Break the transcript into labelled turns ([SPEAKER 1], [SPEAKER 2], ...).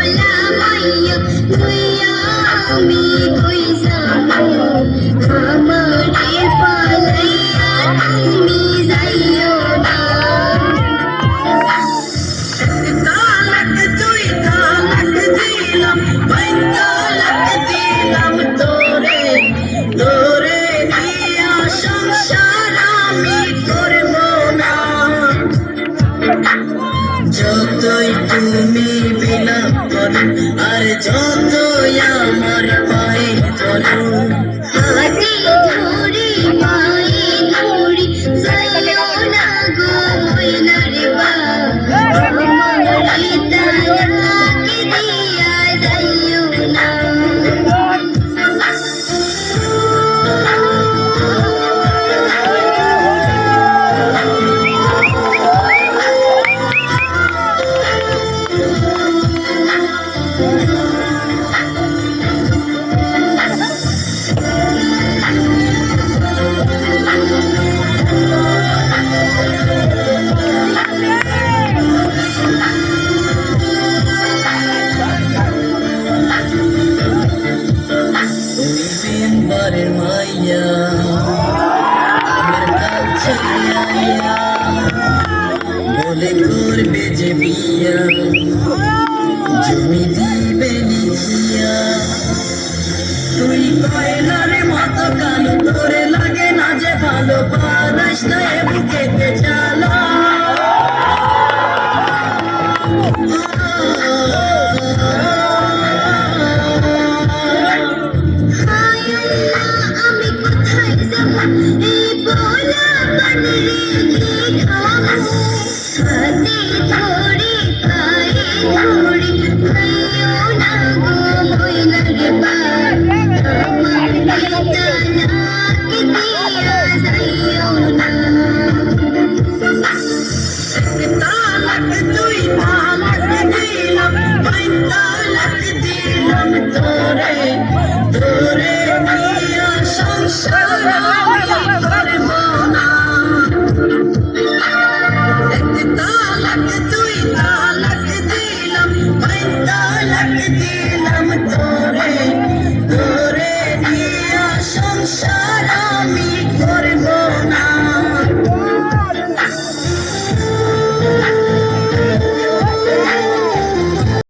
[SPEAKER 1] পোলা মাইয়া লইয়া আমি কই যাবো আমারে পালাইয়া তুমি যাইও না তালাক তুই তালাক দিলাম বাইন তালাক দিলাম তোরে তোরে দিয়া সংসার আমি করব না যতই তুমি বিলাপ করো আর যতই আমার পায়ে ধরো হাতে ধরে পায়ে ধরি যাইও না গো ময়নার আমারে তালাক দিয়া যাইও না বারে মাইয়া আমার কাছে আইয়া বলে করবে যে বিয়া জমি দিবে লিখিয়া তুই কয়লার মতো কালো তোরে লাগে না যে ভালো পারাস না এ বুকেতে চালা তুই তালাক দিলাম বাইন তালাক দিলাম তোরে তোরে দিয়া সংসার আমি করব না তালাক তুই তালাক দিলাম বাইন তালাক দিলাম